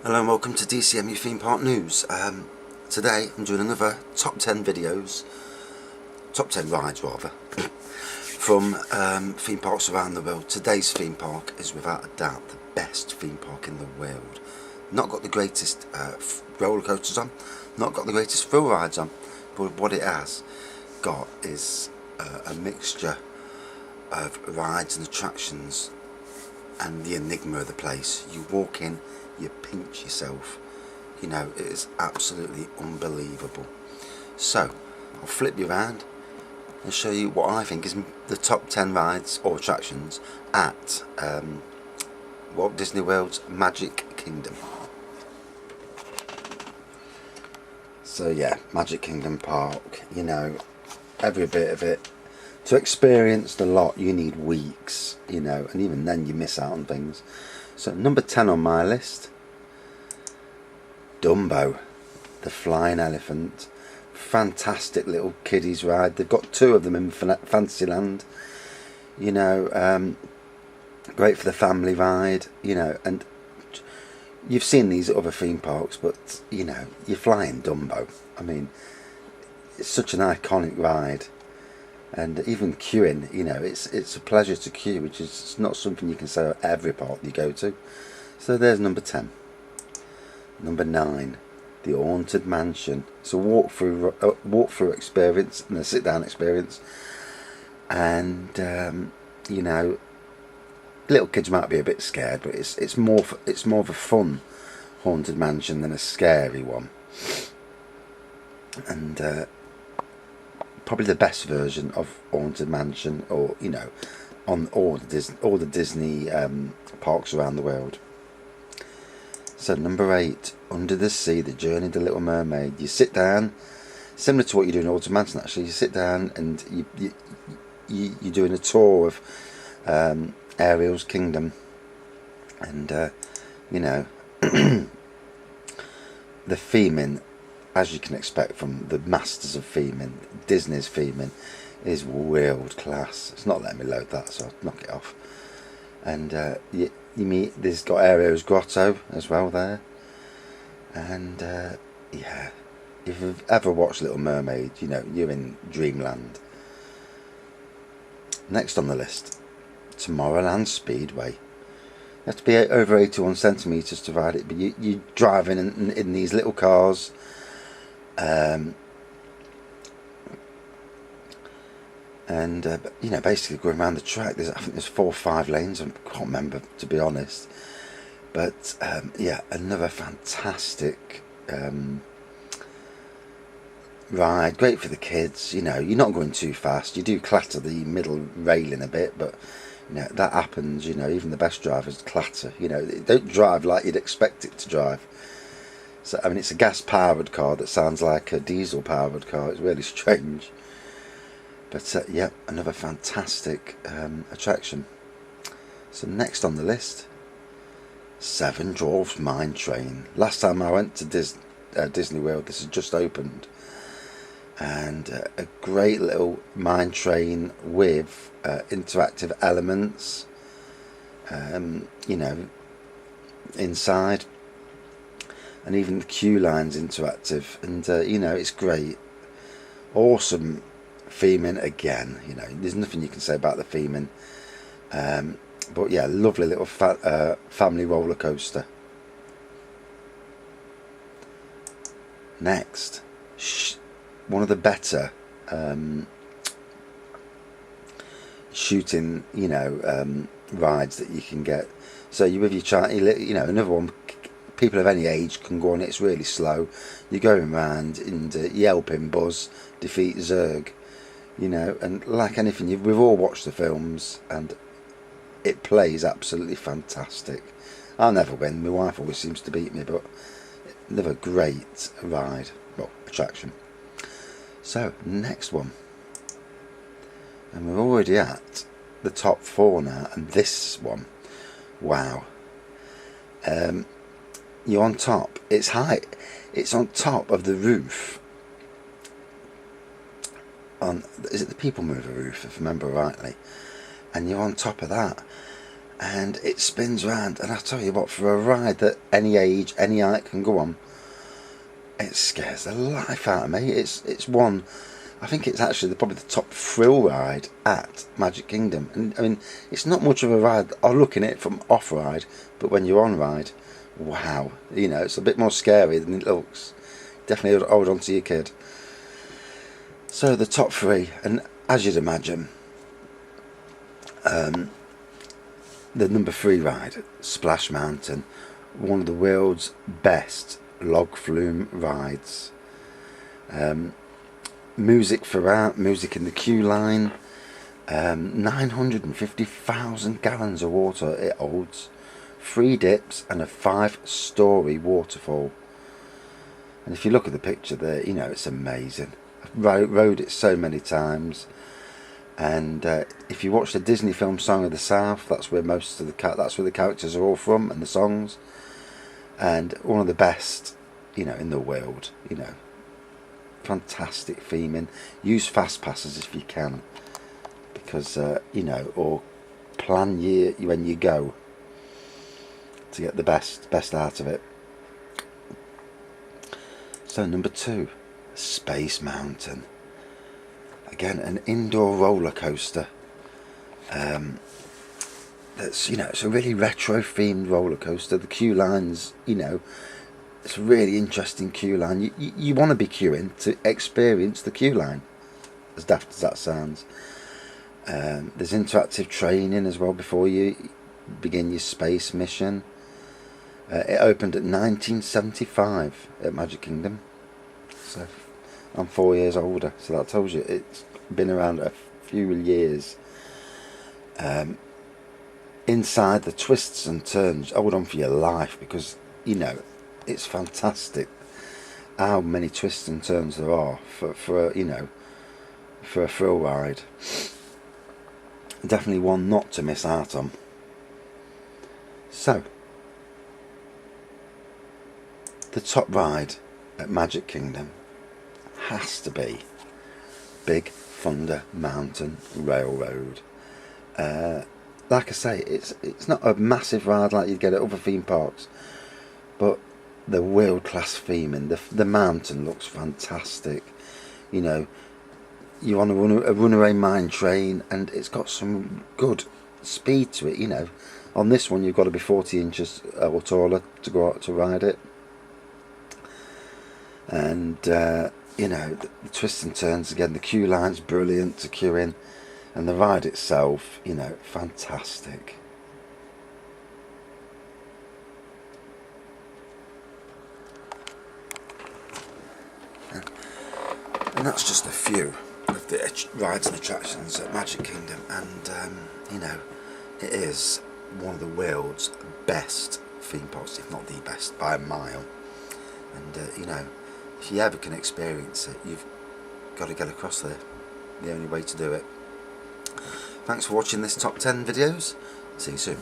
Hello and welcome to DCMU Theme Park News. Today I'm doing another top 10 videos, top 10 rides rather, from theme parks around the world. Today's theme park is without a doubt the best theme park in the world. Not got the greatest roller coasters on, not got the greatest thrill rides on, but what it has got is a mixture of rides and attractions and the enigma of the place. You walk in, you pinch yourself, you know, it is absolutely unbelievable. So I'll flip you around and show you what I think is the top 10 rides or attractions at Walt Disney World's Magic Kingdom. So yeah, Magic Kingdom Park, you know, every bit of it. To experience the lot you need weeks, you know, and even then you miss out on things. So number 10 on my list, Dumbo, the flying elephant. Fantastic little kiddies ride. They've got two of them in Fantasyland, you know, great for the family ride, you know, and you've seen these at other theme parks, but you know, you're flying Dumbo. I mean, it's such an iconic ride. And even queuing, you know, it's a pleasure to queue, which is not something you can say at every park you go to. So there's number 10. Number 9, the Haunted Mansion. It's a walk-through experience and a sit-down experience. And you know, little kids might be a bit scared, but it's more of a fun Haunted Mansion than a scary one. And probably the best version of Haunted Mansion, or you know, on all the Disney parks around the world. So number 8, Under the Sea, the Journey to Little Mermaid. You sit down, similar to what you do in Haunted Mansion. Actually, you sit down and you're doing a tour of Ariel's kingdom, and you know, the theming, as you can expect from the masters of theming, Disney's theming is world class. It's not letting me load that, so I'll knock it off. And you meet, there's got Ariel's grotto as well there. And yeah, if you've ever watched Little Mermaid, you know, you're in dreamland. Next on the list, Tomorrowland Speedway. You have to be over 81 centimetres to ride it, but you're driving in these little cars. You know, basically going around the track. I think there's 4 or 5 lanes. I can't remember, to be honest. But yeah, another fantastic ride. Great for the kids. You know, you're not going too fast. You do clatter the middle railing a bit, but you know that happens. You know, even the best drivers clatter. You know, they don't drive like you'd expect it to drive. So, I mean, it's a gas-powered car that sounds like a diesel-powered car. It's really strange. But, yeah, another fantastic attraction. So, next on the list, 7 Dwarfs Mine Train. Last time I went to Disney World, this has just opened. And a great little mine train with interactive elements, you know, inside. And even the queue line's interactive, and you know, it's great. Awesome theming again. You know, there's nothing you can say about the theming. But yeah, lovely little family roller coaster. Next, one of the better shooting, you know, rides that you can get. So you with your child, you know, another one. People of any age can go on it. It's really slow. You're going around and you help him Buzz defeat Zurg, you know, and like anything, we've all watched the films and it plays absolutely fantastic. I'll never win. My wife always seems to beat me, but another great ride, well, attraction. So next one, and we're already at the top 4 now, and this one, wow. You're on top. It's high. It's on top of the roof. Is it the People Mover roof, if I remember rightly? And you're on top of that, and it spins round. And I tell you what, for a ride that any age, any height can go on, it scares the life out of me. It's one. I think it's actually probably the top thrill ride at Magic Kingdom. And I mean, it's not much of a ride. I look in it from off ride, but when you're on ride, wow, you know, it's a bit more scary than it looks. Definitely hold on to your kid. So the top three, and as you'd imagine, the number 3 ride, Splash Mountain, one of the world's best log flume rides. Music throughout, music in the queue line, 950,000 gallons of water it holds, 3 dips and a 5-story waterfall. And if you look at the picture there, you know, it's amazing. I've rode it so many times. And if you watch the Disney film Song of the South, that's where most of the characters are all from, and the songs. And one of the best, you know, in the world. You know, fantastic theming. Use fast passes if you can, because you know, or plan when you go to get the best out of it. So number 2, Space Mountain. Again, an indoor roller coaster. That's, you know, it's a really retro themed roller coaster. The queue lines, you know, it's a really interesting queue line. You want to be queuing to experience the queue line, as daft as that sounds. There's interactive training as well before you begin your space mission. It opened at 1975 at Magic Kingdom. So I'm 4 years older, so that tells you it's been around a few years. Inside, the twists and turns, hold on for your life, because, you know, it's fantastic how many twists and turns there are for you know, for a thrill ride. Definitely one not to miss out on. So, the top ride at Magic Kingdom has to be Big Thunder Mountain Railroad. Like I say, it's not a massive ride like you'd get at other theme parks, but the world-class theming, the mountain looks fantastic. You know, you want to run a runaway mine train, and it's got some good speed to it. You know, on this one you've got to be 40 inches or taller to go out to ride it. And you know, the twists and turns again, the queue line's brilliant to queue in, and the ride itself, you know, fantastic. And that's just a few of the rides and attractions at Magic Kingdom, and you know, it is one of the world's best theme parks, if not the best by a mile. And you know, if you ever can experience it, you've got to get across there. The only way to do it. Thanks for watching this top 10 videos. See you soon.